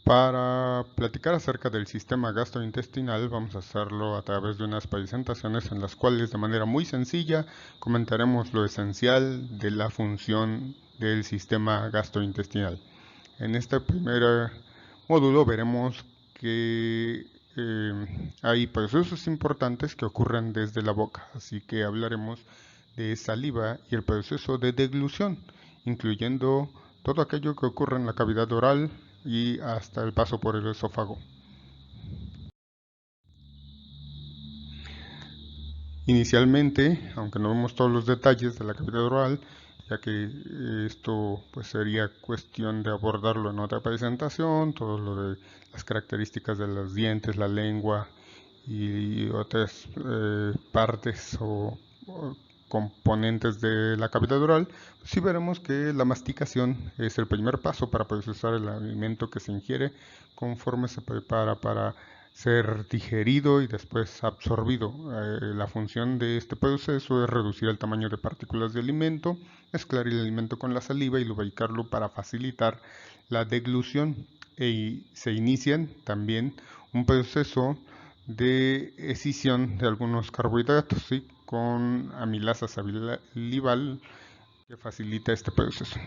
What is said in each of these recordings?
Para platicar acerca del sistema gastrointestinal vamos a hacerlo a través de unas presentaciones en las cuales de manera muy sencilla comentaremos lo esencial de la función del sistema gastrointestinal. En este primer módulo veremos que hay procesos importantes que ocurren desde la boca, así que hablaremos de saliva y el proceso de deglución, incluyendo todo aquello que ocurre en la cavidad oral y hasta el paso por el esófago. Inicialmente, aunque no vemos todos los detalles de la cavidad oral, ya que esto pues sería cuestión de abordarlo en otra presentación, todo lo de las características de los dientes, la lengua y otras partes o componentes de la cavidad oral, sí veremos que la masticación es el primer paso para procesar el alimento que se ingiere conforme se prepara para ser digerido y después absorbido. La función de este proceso es reducir el tamaño de partículas de alimento, mezclar el alimento con la saliva y lubricarlo para facilitar la deglución. Se inician también un proceso de escisión de algunos carbohidratos, ¿sí? Con amilasa salival que facilita este proceso.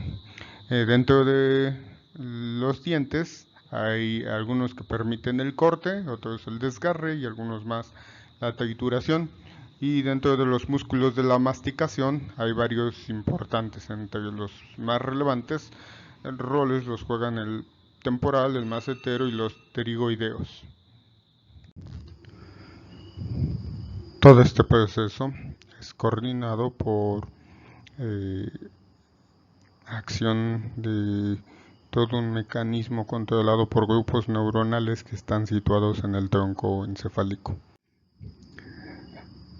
Dentro de los dientes hay algunos que permiten el corte, otros el desgarre y algunos más la trituración. Y dentro de los músculos de la masticación hay varios importantes, entre los más relevantes roles los juegan el temporal, el macetero y los pterigoideos. Todo este proceso es coordinado por acción de todo un mecanismo controlado por grupos neuronales que están situados en el tronco encefálico.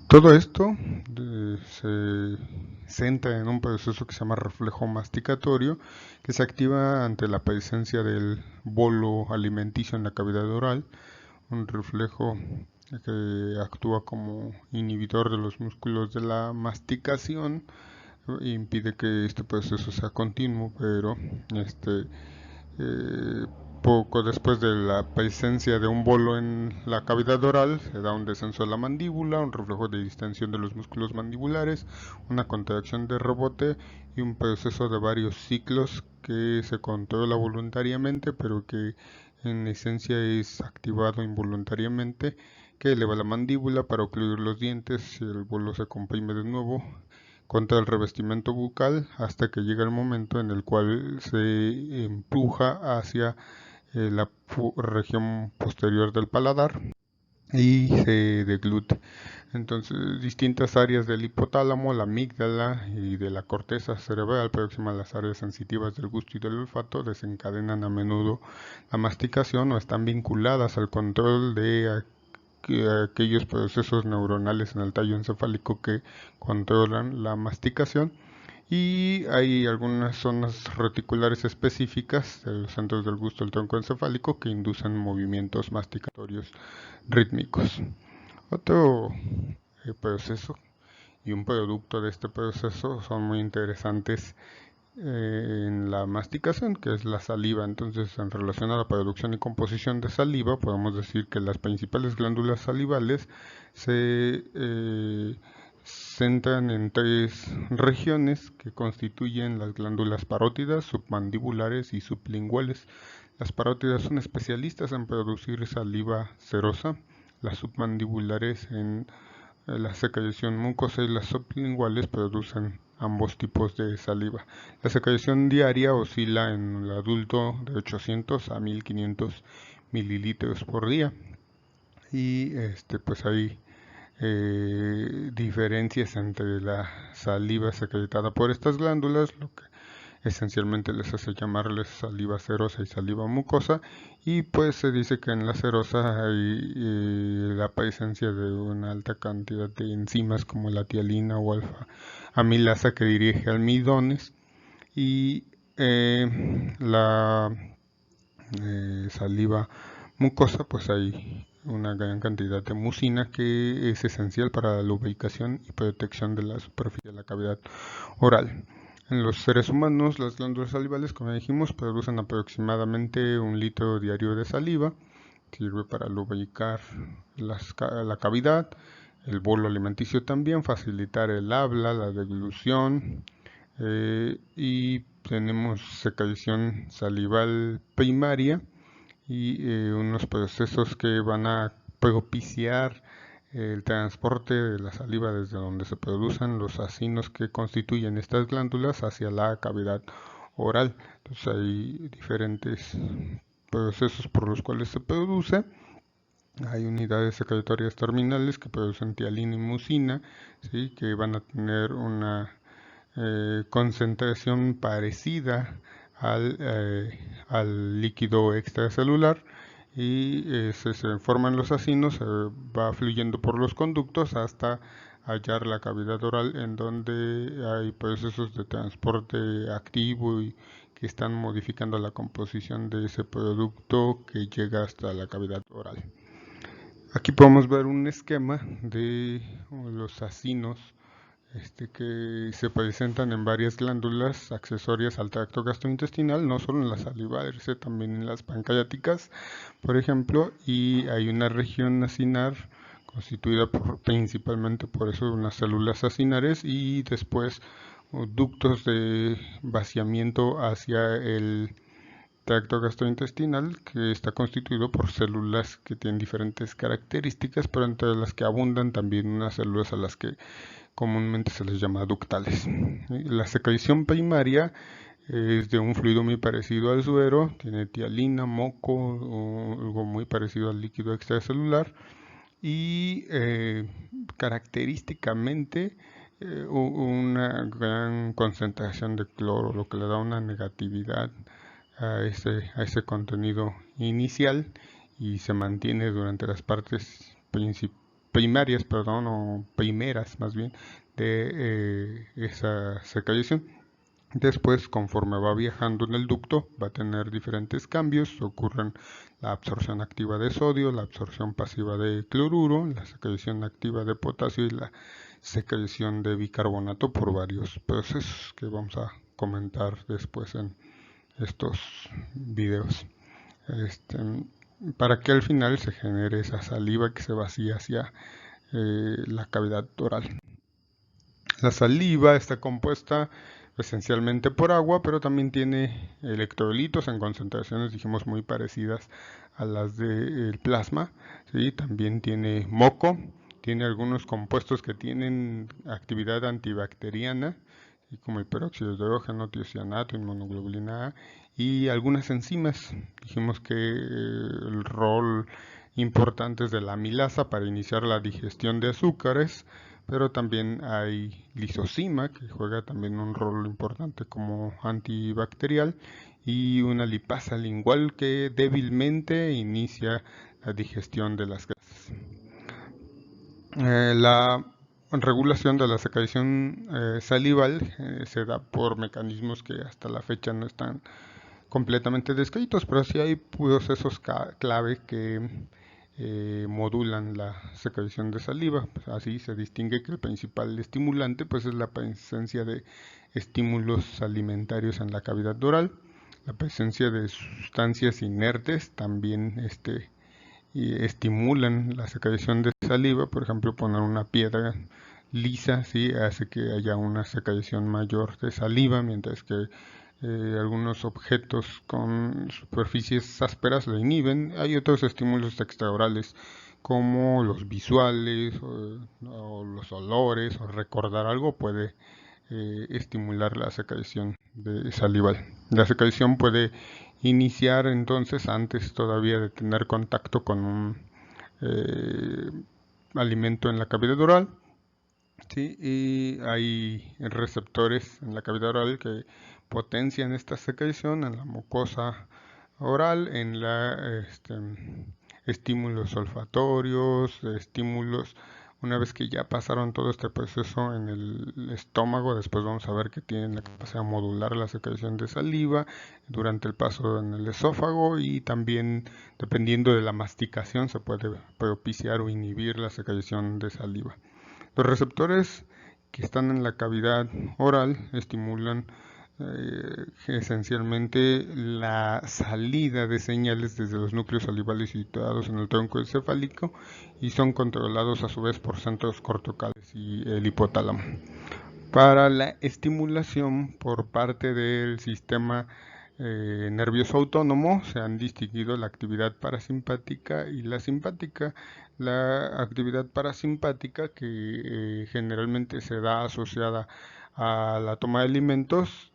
Todo esto se centra en un proceso que se llama reflejo masticatorio, que se activa ante la presencia del bolo alimenticio en la cavidad oral, un reflejo que actúa como inhibidor de los músculos de la masticación, impide que este proceso sea continuo, pero poco después de la presencia de un bolo en la cavidad oral se da un descenso de la mandíbula, un reflejo de distensión de los músculos mandibulares, una contracción de rebote y un proceso de varios ciclos que se controla voluntariamente, pero que en esencia es activado involuntariamente, que eleva la mandíbula para ocluir los dientes y el bolo se comprime de nuevo contra el revestimiento bucal hasta que llega el momento en el cual se empuja hacia la región posterior del paladar y se deglute. Entonces, distintas áreas del hipotálamo, la amígdala y de la corteza cerebral próxima a las áreas sensitivas del gusto y del olfato desencadenan a menudo la masticación o están vinculadas al control de aquellos procesos neuronales en el tallo encefálico que controlan la masticación. Y hay algunas zonas reticulares específicas de los centros del gusto del tronco encefálico que inducen movimientos masticatorios rítmicos. Otro proceso y un producto de este proceso son muy interesantes en la masticación, que es la saliva. Entonces, en relación a la producción y composición de saliva, podemos decir que las principales glándulas salivales se centran en tres regiones que constituyen las glándulas parótidas, submandibulares y sublinguales. Las parótidas son especialistas en producir saliva serosa, las submandibulares en la secreción mucosa y las sublinguales producen ambos tipos de saliva. La secreción diaria oscila en el adulto de 800 a 1500 mililitros por día y pues hay diferencias entre la saliva secretada por estas glándulas, lo que esencialmente les hace llamarles saliva serosa y saliva mucosa, y pues se dice que en la serosa hay la presencia de una alta cantidad de enzimas como la tialina o alfa amilasa que dirige almidones, y la saliva mucosa pues hay una gran cantidad de mucina que es esencial para la lubricación y protección de la superficie de la cavidad oral. En los seres humanos, las glándulas salivales, como dijimos, producen aproximadamente 1 litro diario de saliva. Sirve para lubricar la cavidad, el bolo alimenticio también, facilitar el habla, la deglución, y tenemos secreción salival primaria y unos procesos que van a propiciar el transporte de la saliva desde donde se producen los acinos que constituyen estas glándulas hacia la cavidad oral. Entonces hay diferentes procesos por los cuales se produce. Hay unidades secretorias terminales que producen tialina y mucina, ¿sí? Que van a tener una concentración parecida al líquido extracelular y se forman los acinos, se va fluyendo por los conductos hasta hallar la cavidad oral en donde hay procesos de transporte activo y que están modificando la composición de ese producto que llega hasta la cavidad oral. Aquí podemos ver un esquema de los acinos que se presentan en varias glándulas accesorias al tracto gastrointestinal, no solo en la saliva, también en las pancreáticas, por ejemplo, y hay una región acinar constituida principalmente por eso unas células acinares y después ductos de vaciamiento hacia el tracto gastrointestinal, que está constituido por células que tienen diferentes características, pero entre las que abundan también unas células a las que comúnmente se les llama ductales. La secreción primaria es de un fluido muy parecido al suero, tiene tialina, moco o algo muy parecido al líquido extracelular y característicamente una gran concentración de cloro, lo que le da una negatividad a ese contenido inicial y se mantiene durante las partes primarias, o primeras más bien, de esa secreción. Después, conforme va viajando en el ducto, va a tener diferentes cambios. Ocurren la absorción activa de sodio, la absorción pasiva de cloruro, la secreción activa de potasio y la secreción de bicarbonato por varios procesos que vamos a comentar después en estos videos. Para que al final se genere esa saliva que se vacía hacia la cavidad oral. La saliva está compuesta esencialmente por agua, pero también tiene electrolitos en concentraciones, dijimos, muy parecidas a las del plasma. ¿Sí? También tiene moco, tiene algunos compuestos que tienen actividad antibacteriana, como el peróxido de hidrógeno, tiocianato, inmunoglobulina A, y algunas enzimas. Dijimos que el rol importante es de la amilasa para iniciar la digestión de azúcares, pero también hay lisozima, que juega también un rol importante como antibacterial, y una lipasa lingual que débilmente inicia la digestión de las grasas. La regulación de la secreción salival se da por mecanismos que hasta la fecha no están completamente descritos, pero sí hay procesos clave que modulan la secreción de saliva. Así se distingue que el principal estimulante pues es la presencia de estímulos alimentarios en la cavidad oral, la presencia de sustancias inertes también y estimulan la secreción de saliva. Por ejemplo, poner una piedra lisa ¿sí? hace que haya una secreción mayor de saliva, mientras que algunos objetos con superficies ásperas lo inhiben. Hay otros estímulos extraorales como los visuales o los olores o recordar algo puede estimular la secreción de salival. La secreción puede iniciar entonces antes todavía de tener contacto con un alimento en la cavidad oral. ¿Sí? Y hay receptores en la cavidad oral que potencian esta secreción en la mucosa oral, en la estímulos olfatorios, estímulos. Una vez que ya pasaron todo este proceso en el estómago, después vamos a ver que tienen la capacidad de modular la secreción de saliva durante el paso en el esófago y también dependiendo de la masticación se puede propiciar o inhibir la secreción de saliva. Los receptores que están en la cavidad oral estimulan esencialmente la salida de señales desde los núcleos salivales situados en el tronco encefálico y son controlados a su vez por centros corticales y el hipotálamo. Para la estimulación por parte del sistema nervioso autónomo se han distinguido la actividad parasimpática y la simpática. La actividad parasimpática, que generalmente se da asociada a la toma de alimentos,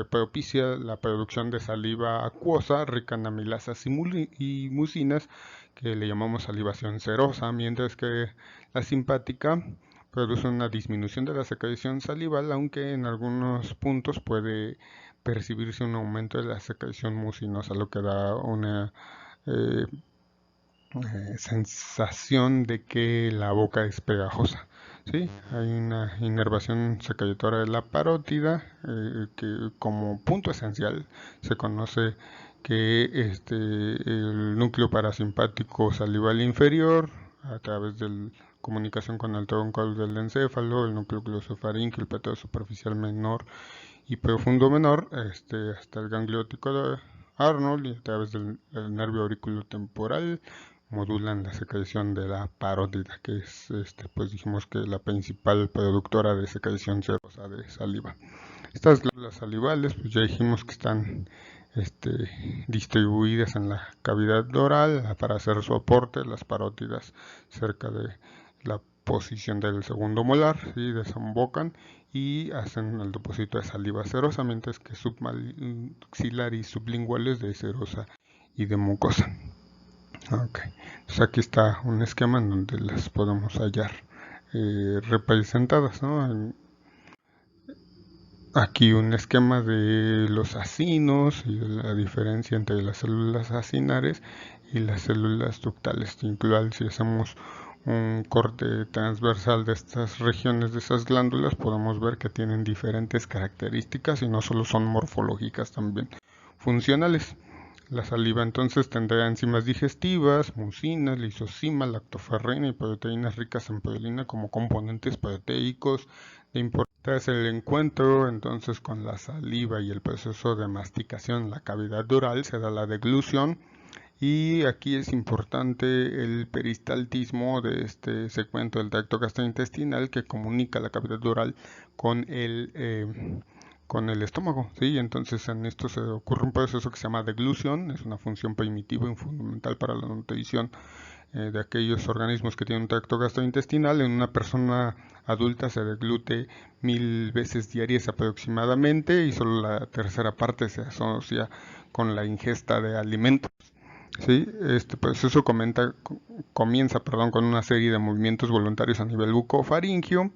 propicia la producción de saliva acuosa rica en amilasas y mucinas, que le llamamos salivación serosa, mientras que la simpática produce una disminución de la secreción salival, aunque en algunos puntos puede percibirse un aumento de la secreción mucinosa, lo que da una sensación de que la boca es pegajosa. ¿Sí? Hay una inervación secretora de la parótida que como punto esencial se conoce que el núcleo parasimpático salival inferior, a través de comunicación con el tronco del encéfalo, el núcleo glosofaríngeo, el petado superficial menor y profundo menor, hasta el ganglio óptico de Arnold, y a través del nervio auriculotemporal modulan la secreción de la parótida, que es, pues dijimos que la principal productora de secreción serosa de saliva. Estas glándulas salivales, pues ya dijimos que están distribuidas en la cavidad oral para hacer su aporte. Las parótidas cerca de la posición del segundo molar, ¿sí? Desembocan y hacen el depósito de saliva serosa, mientras que submaxilar y sublinguales de serosa y de mucosa. Okay. Entonces aquí está un esquema en donde las podemos hallar representadas, ¿no? Aquí un esquema de los acinos y de la diferencia entre las células acinares y las células ductales. Incluso si hacemos un corte transversal de estas regiones, de esas glándulas, podemos ver que tienen diferentes características y no solo son morfológicas, también funcionales. La saliva entonces tendrá enzimas digestivas, mucina, lisozima, lactoferrina y proteínas ricas en proteína como componentes proteicos de importancia. Tras el encuentro entonces con la saliva y el proceso de masticación en la cavidad oral se da la deglución, y aquí es importante el peristaltismo de este segmento del tracto gastrointestinal que comunica la cavidad oral con el estómago, ¿sí? Entonces en esto se ocurre un proceso que se llama deglución, es una función primitiva y fundamental para la nutrición de aquellos organismos que tienen un tracto gastrointestinal. En una persona adulta se deglute 1000 veces diarias aproximadamente, y solo la tercera parte se asocia con la ingesta de alimentos. ¿Sí? Este proceso comienza con una serie de movimientos voluntarios a nivel bucofaringio,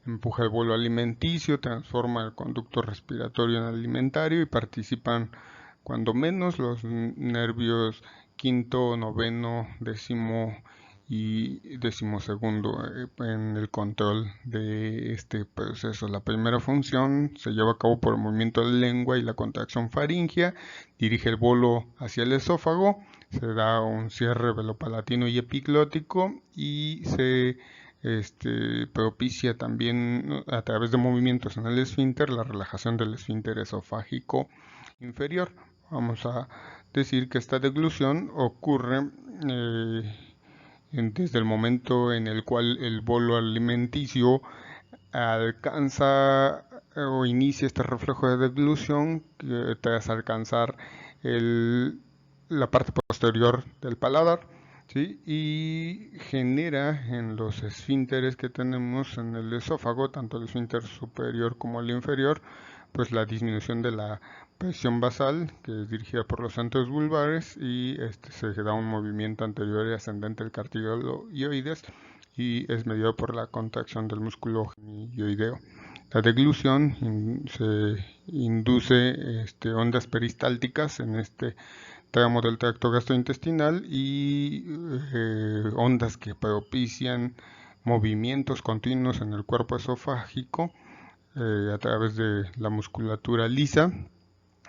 empuja el bolo alimenticio, transforma el conducto respiratorio en alimentario y participan cuando menos los nervios quinto, noveno, décimo y decimosegundo en el control de este proceso. La primera función se lleva a cabo por el movimiento de la lengua y la contracción faríngea, dirige el bolo hacia el esófago, se da un cierre velopalatino y epiglótico y se propicia también a través de movimientos en el esfínter la relajación del esfínter esofágico inferior. Vamos a decir que esta deglución ocurre desde el momento en el cual el bolo alimenticio alcanza o inicia este reflejo de deglución, tras alcanzar la parte posterior del paladar, ¿sí? Y genera en los esfínteres que tenemos en el esófago, tanto el esfínter superior como el inferior, pues la disminución de la presión basal, que es dirigida por los centros vulvares, y se da un movimiento anterior y ascendente del cartílago ioides y es mediado por la contracción del músculo genioideo. La deglución se induce ondas peristálticas en este tramo del tracto gastrointestinal y ondas que propician movimientos continuos en el cuerpo esofágico a través de la musculatura lisa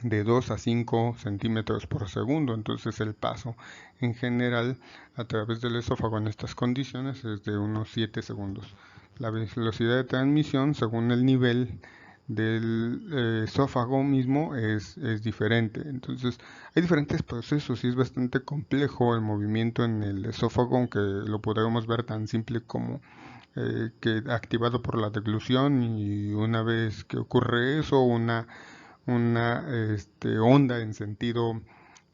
de 2 a 5 centímetros por segundo. Entonces el paso en general a través del esófago en estas condiciones es de unos 7 segundos. la velocidad de transmisión según el nivel del esófago mismo es diferente. Entonces hay diferentes procesos y es bastante complejo el movimiento en el esófago, aunque lo podemos ver tan simple como que activado por la deglución, y una vez que ocurre eso, una onda en sentido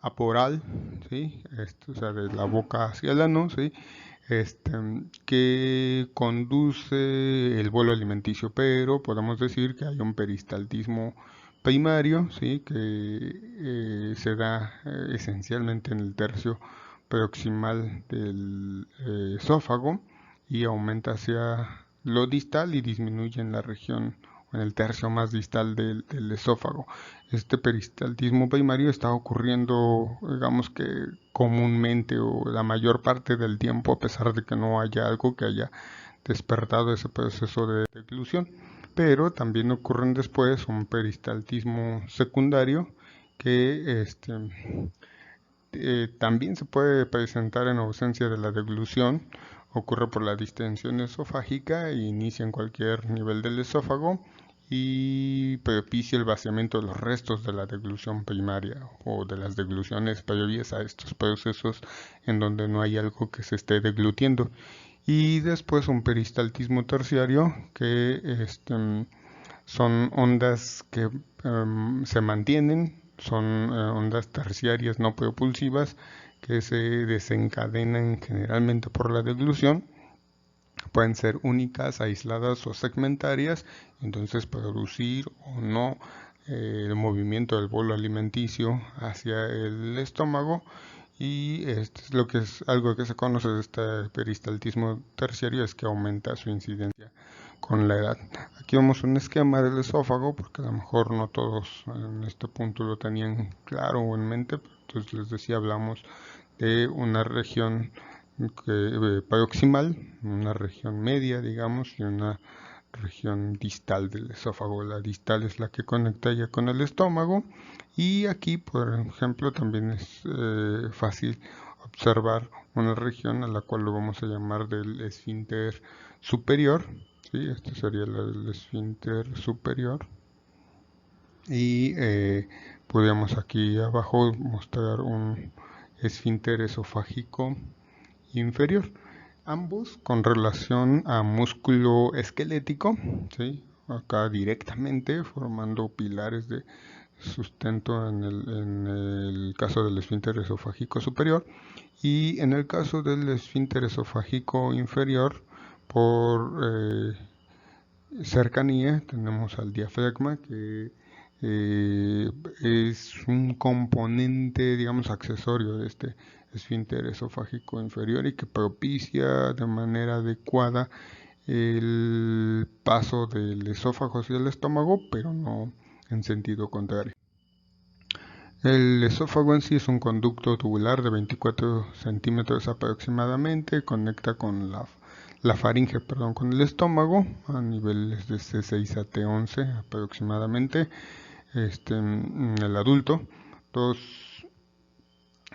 aporal, ¿sí? O sea, de la boca hacia el ano, ¿sí? este, que conduce el bolo alimenticio, pero podemos decir que hay un peristaltismo primario, ¿sí? Que se da esencialmente en el tercio proximal del esófago y aumenta hacia lo distal y disminuye en la región o en el tercio más distal del esófago. Este peristaltismo primario está ocurriendo, digamos que comúnmente o la mayor parte del tiempo, a pesar de que no haya algo que haya despertado ese proceso de deglución. Pero también ocurren después un peristaltismo secundario que también se puede presentar en ausencia de la deglución. Ocurre por la distensión esofágica e inicia en cualquier nivel del esófago y propicia el vaciamiento de los restos de la deglución primaria o de las degluciones previas a estos procesos en donde no hay algo que se esté deglutiendo. Y después un peristaltismo terciario que son ondas que se mantienen, son ondas terciarias no propulsivas que se desencadenan generalmente por la deglución. Pueden ser únicas, aisladas o segmentarias, entonces producir o no el movimiento del bolo alimenticio hacia el estómago. Y esto es lo que es algo que se conoce de este peristaltismo terciario, es que aumenta su incidencia con la edad. Aquí vemos un esquema del esófago, porque a lo mejor no todos en este punto lo tenían claro o en mente. Entonces les decía, hablamos de una región proximal, una región media, digamos, y una región distal del esófago. La distal es la que conecta ya con el estómago, y aquí, por ejemplo, también es fácil observar una región a la cual lo vamos a llamar del esfínter superior, ¿sí? Este sería el esfínter superior, y podríamos aquí abajo mostrar un esfínter esofágico inferior, ambos con relación a músculo esquelético, ¿sí? Acá directamente formando pilares de sustento en el caso del esfínter esofágico superior, y en el caso del esfínter esofágico inferior, por cercanía tenemos al diafragma, que es un componente, digamos, accesorio de este esfínter esofágico inferior y que propicia de manera adecuada el paso del esófago hacia el estómago, pero no en sentido contrario. El esófago en sí es un conducto tubular de 24 centímetros aproximadamente, conecta con la faringe, con el estómago a niveles de C6 a T11 aproximadamente. En el adulto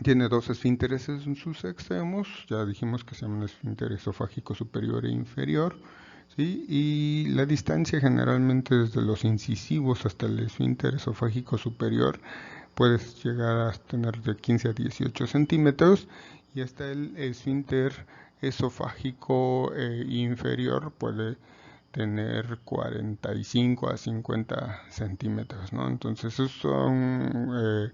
tiene dos esfínteres en sus extremos, ya dijimos que se llaman esfínter esofágico superior e inferior, ¿sí? Y la distancia generalmente desde los incisivos hasta el esfínter esofágico superior puedes llegar a tener de 15 a 18 centímetros, y hasta el esfínter esofágico inferior puede tener 45 a 50 centímetros, ¿no? Entonces esos son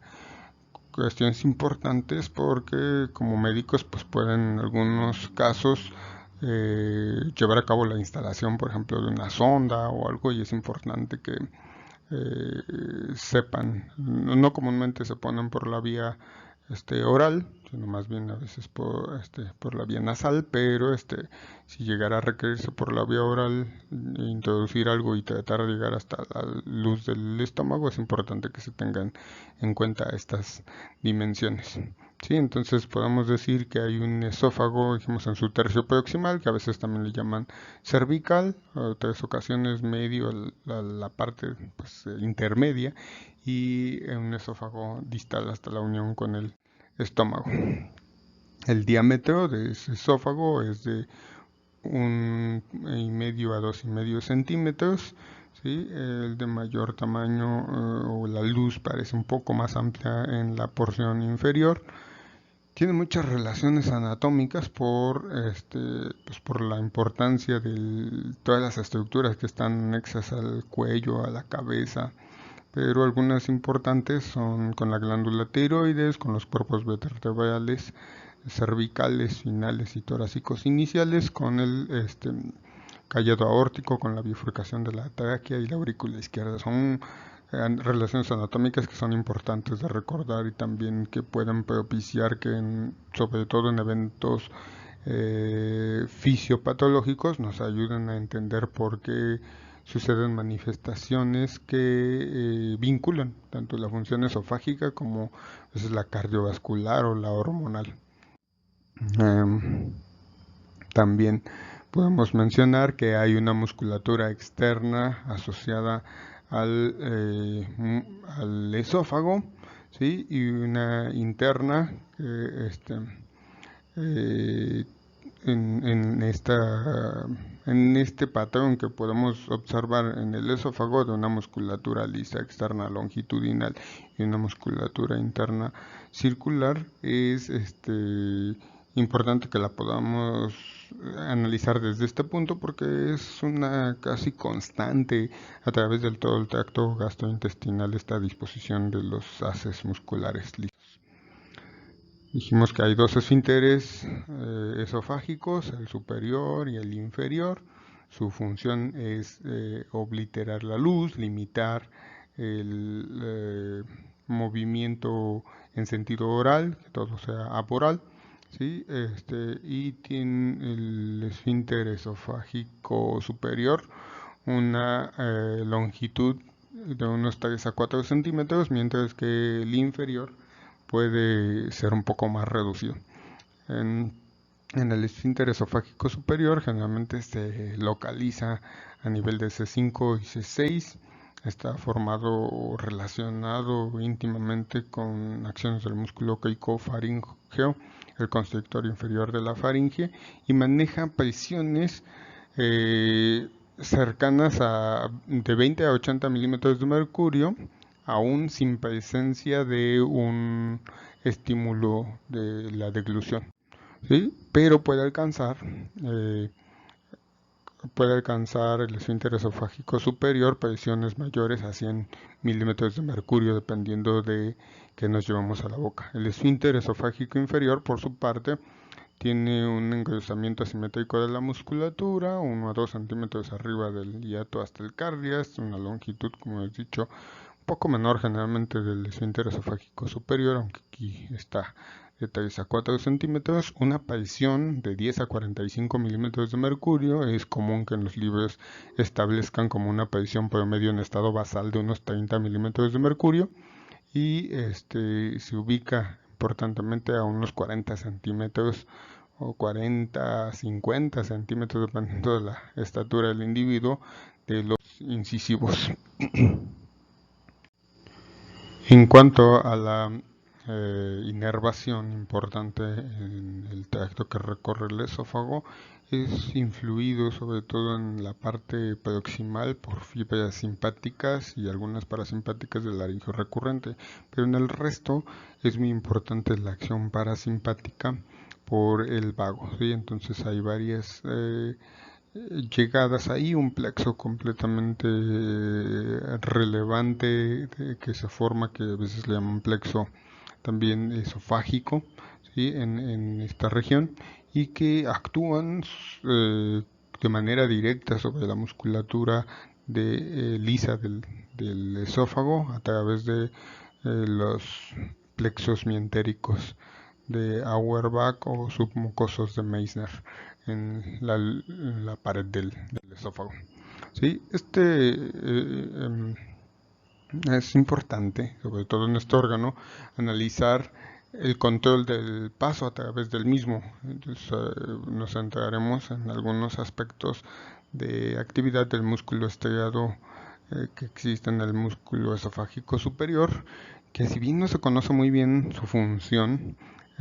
cuestiones importantes, porque como médicos pues pueden en algunos casos llevar a cabo la instalación, por ejemplo, de una sonda o algo, y es importante que sepan, no comúnmente se ponen por la vía oral, sino más bien a veces por la vía nasal, pero si llegara a requerirse por la vía oral introducir algo y tratar de llegar hasta la luz del estómago, es importante que se tengan en cuenta estas dimensiones. Sí, entonces podemos decir que hay un esófago, dijimos, en su tercio proximal, que a veces también le llaman cervical, en otras ocasiones medio, la parte intermedia, y un esófago distal hasta la unión con el estómago. El diámetro de ese esófago es de 1,5 a 2,5 centímetros. ¿Sí? El de mayor tamaño o la luz parece un poco más amplia en la porción inferior. Tiene muchas relaciones anatómicas pues por la importancia de todas las estructuras que están anexas al cuello, a la cabeza, pero algunas importantes son con la glándula tiroides, con los cuerpos vertebrales, cervicales, finales y torácicos iniciales, con el callado aórtico, con la bifurcación de la tráquea y la aurícula izquierda. Son relaciones anatómicas que son importantes de recordar y también que pueden propiciar que, sobre todo en eventos fisiopatológicos, nos ayuden a entender por qué suceden manifestaciones que vinculan tanto la función esofágica como la cardiovascular o la hormonal. También podemos mencionar que hay una musculatura externa asociada al esófago, ¿sí? Y una interna que en este patrón que podemos observar en el esófago de una musculatura lisa externa longitudinal y una musculatura interna circular, es importante que la podamos analizar desde este punto porque es una casi constante a través del todo el tracto gastrointestinal esta disposición de los haces musculares lisos. Dijimos que hay dos esfínteres esofágicos, el superior y el inferior. Su función es obliterar la luz, limitar el movimiento en sentido oral, que todo sea aporal. ¿Sí? Y tiene el esfínter esofágico superior una longitud de unos 3 a 4 centímetros, mientras que el inferior puede ser un poco más reducido. En el esfínter esofágico superior generalmente se localiza a nivel de C5 y C6. Está formado o relacionado íntimamente con acciones del músculo queicofaríngeo, el constrictor inferior de la faringe, y maneja presiones cercanas de 20 a 80 milímetros de mercurio, aún sin presencia de un estímulo de la deglución. ¿Sí? Pero puede alcanzar el esfínter esofágico superior presiones mayores a 100 milímetros de mercurio, dependiendo de que nos llevamos a la boca. El esfínter esofágico inferior, por su parte, tiene un engrosamiento asimétrico de la musculatura, 1 a 2 centímetros arriba del hiato hasta el cardias, una longitud, como he dicho, un poco menor generalmente del esfínter esofágico superior, aunque aquí está de 3 a 4 centímetros. Una presión de 10 a 45 milímetros de mercurio. Es común que en los libros establezcan como una presión promedio en estado basal de unos 30 milímetros de mercurio, y se ubica importantemente a unos 40 centímetros o 40 a 50 centímetros, dependiendo de la estatura del individuo, de los incisivos. En cuanto a la inervación importante en el tracto que recorre el esófago, es influido sobre todo en la parte proximal por fibras simpáticas y algunas parasimpáticas del laringio recurrente, pero en el resto es muy importante la acción parasimpática por el vago, ¿sí? Entonces hay varias llegadas ahí, un plexo completamente relevante que se forma, que a veces le llaman plexo también esofágico, ¿sí? en esta región, y que actúan de manera directa sobre la musculatura lisa del esófago a través de los plexos mientéricos de Auerbach o submucosos de Meissner en la pared del esófago. ¿Sí? Es importante, sobre todo en este órgano, analizar el control del paso a través del mismo. Entonces, nos centraremos en algunos aspectos de actividad del músculo estriado que existe en el músculo esofágico superior, que si bien no se conoce muy bien su función,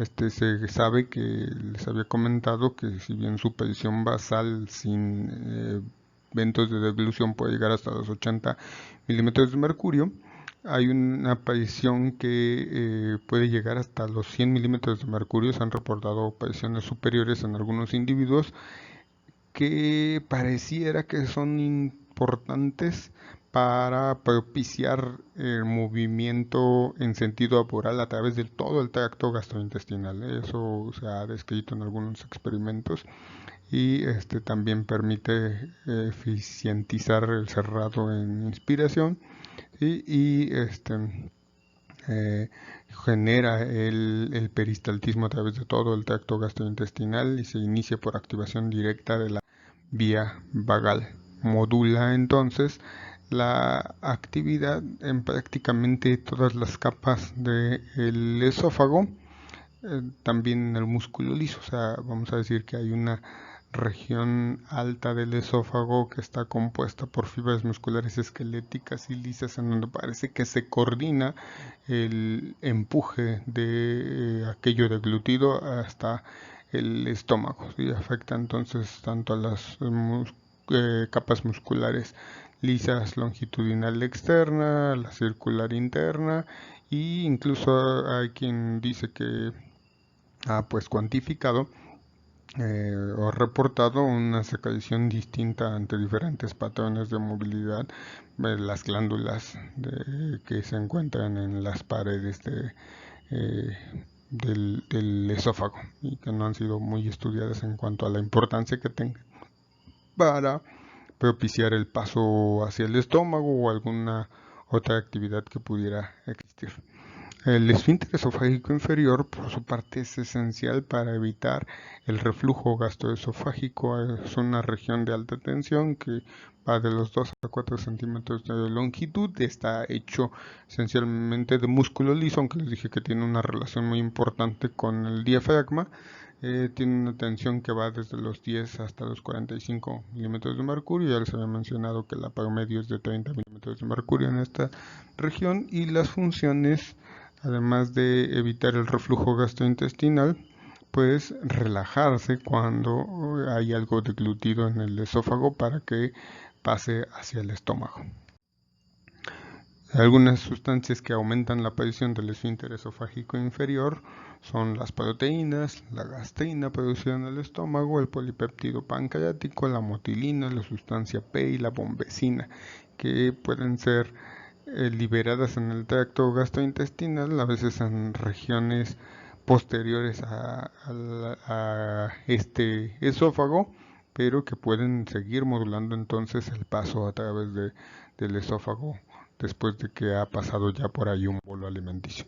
Se sabe que les había comentado que si bien su presión basal sin eventos de deglución puede llegar hasta los 80 milímetros de mercurio, hay una aparición que puede llegar hasta los 100 milímetros de mercurio. Se han reportado apariciones superiores en algunos individuos que pareciera que son importantes para propiciar el movimiento en sentido aporal a través de todo el tracto gastrointestinal. Eso se ha descrito en algunos experimentos y también permite eficientizar el cerrado en inspiración y eh, genera el peristaltismo a través de todo el tracto gastrointestinal y se inicia por activación directa de la vía vagal. Modula entonces la actividad en prácticamente todas las capas del esófago, también en el músculo liso. O sea, vamos a decir que hay una región alta del esófago que está compuesta por fibras musculares esqueléticas y lisas, en donde parece que se coordina el empuje de aquello deglutido hasta el estómago, y afecta entonces tanto a las capas musculares lisas longitudinal externa, la circular interna, e incluso hay quien dice que ha pues cuantificado o reportado una secreción distinta ante diferentes patrones de movilidad de las glándulas que se encuentran en las paredes eh, del esófago y que no han sido muy estudiadas en cuanto a la importancia que tengan para propiciar el paso hacia el estómago o alguna otra actividad que pudiera existir. El esfínter esofágico inferior, por su parte, es esencial para evitar el reflujo gastroesofágico. Es una región de alta tensión que va de los 2 a 4 centímetros de longitud. Está hecho esencialmente de músculo liso, aunque les dije que tiene una relación muy importante con el diafragma. Tiene una tensión que va desde los 10 hasta los 45 milímetros de mercurio. Ya les había mencionado que la promedio es de 30 milímetros de mercurio en esta región, y las funciones, además de evitar el reflujo gastrointestinal, pues relajarse cuando hay algo deglutido en el esófago para que pase hacia el estómago. Algunas sustancias que aumentan la aparición del esfínter esofágico inferior son las proteínas, la gastrina producida en el estómago, el polipéptido pancreático, la motilina, la sustancia P y la bombecina, que pueden ser liberadas en el tracto gastrointestinal, a veces en regiones posteriores a este esófago, pero que pueden seguir modulando entonces el paso a través del esófago después de que ha pasado ya por ahí un bolo alimenticio.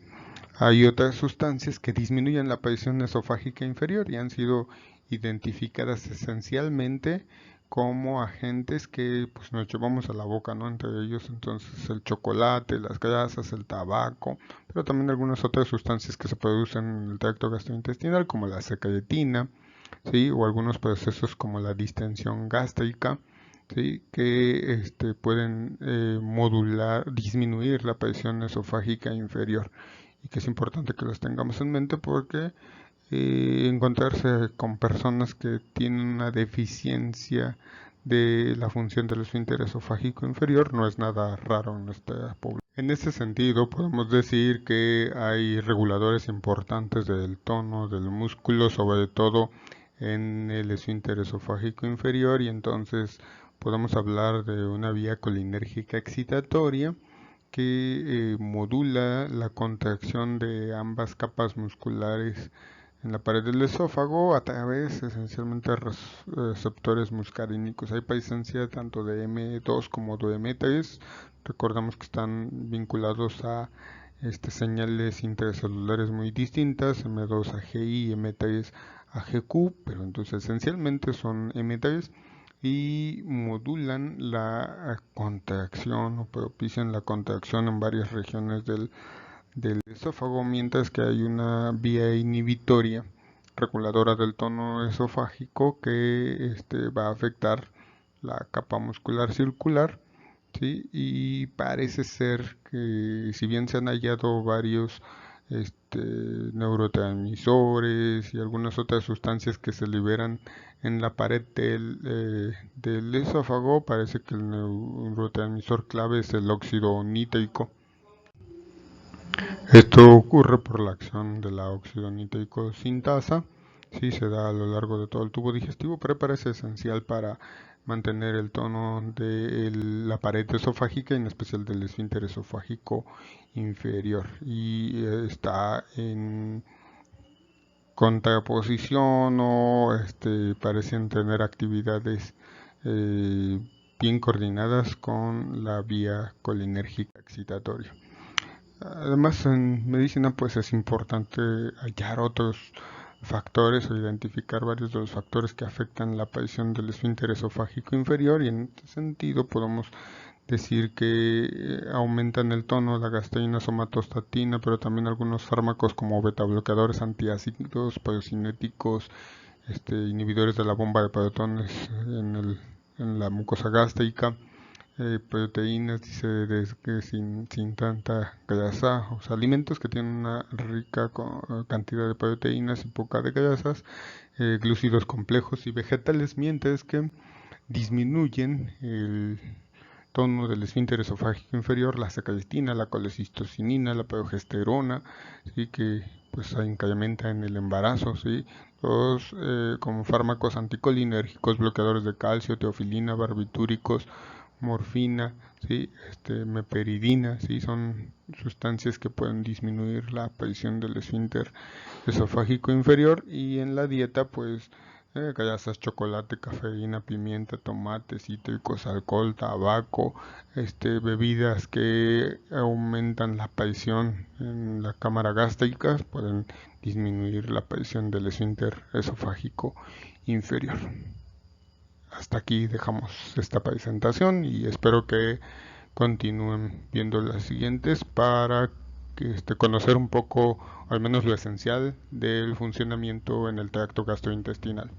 Hay otras sustancias que disminuyen la presión esofágica inferior y han sido identificadas esencialmente como agentes que pues nos llevamos a la boca, ¿no? Entre ellos entonces el chocolate, las grasas, el tabaco, pero también algunas otras sustancias que se producen en el tracto gastrointestinal como la secretina, ¿sí? O algunos procesos como la distensión gástrica, ¿sí? Que pueden disminuir la presión esofágica inferior, y que es importante que los tengamos en mente porque encontrarse con personas que tienen una deficiencia de la función del esfínter esofágico inferior no es nada raro en nuestra población. En este sentido, podemos decir que hay reguladores importantes del tono del músculo, sobre todo en el esfínter esofágico inferior, y entonces podemos hablar de una vía colinérgica excitatoria que modula la contracción de ambas capas musculares en la pared del esófago a través esencialmente de receptores muscarínicos. Hay presencia tanto de M2 como de M3. Recordamos que están vinculados a señales intracelulares muy distintas, M2 a GI y M3 a GQ, pero entonces esencialmente son M3 y modulan la contracción o propician la contracción en varias regiones del esófago, mientras que hay una vía inhibitoria reguladora del tono esofágico que va a afectar la capa muscular circular, ¿sí? Y parece ser que si bien se han hallado varios neurotransmisores y algunas otras sustancias que se liberan en la pared del esófago. Parece que el neurotransmisor clave es el óxido nítrico. Esto ocurre por la acción de la óxido nítrico sintasa. Sí, se da a lo largo de todo el tubo digestivo, pero parece esencial para mantener el tono de la pared esofágica, y en especial del esfínter esofágico inferior. Y está en contraposición o parecen tener actividades bien coordinadas con la vía colinérgica excitatoria. Además, en medicina pues es importante hallar otros factores o identificar varios de los factores que afectan la aparición del esfínter esofágico inferior, y en este sentido podemos decir que aumentan el tono la gastrina, somatostatina, pero también algunos fármacos como betabloqueadores antiácidos, parocinéticos, inhibidores de la bomba de protones en la mucosa gástrica, proteínas, dice que sin tanta grasa, o sea, alimentos que tienen una rica cantidad de proteínas y poca de grasas, glúcidos complejos y vegetales, mientras que disminuyen el tono del esfínter esofágico inferior, la acecalestina, la colecistocinina, la progesterona, ¿sí? Que pues incrementa en el embarazo, ¿sí? Todos como fármacos anticolinérgicos, bloqueadores de calcio, teofilina, barbitúricos, morfina, ¿sí? Meperidina, ¿sí? Son sustancias que pueden disminuir la aparición del esfínter esofágico inferior. Y en la dieta pues grasas, chocolate, cafeína, pimienta, tomate, cítricos, alcohol, tabaco, bebidas que aumentan la aparición en la cámara gástrica pueden disminuir la aparición del esfínter esofágico inferior. Hasta aquí dejamos esta presentación y espero que continúen viendo las siguientes para conocer un poco, al menos lo esencial, del funcionamiento en el tracto gastrointestinal.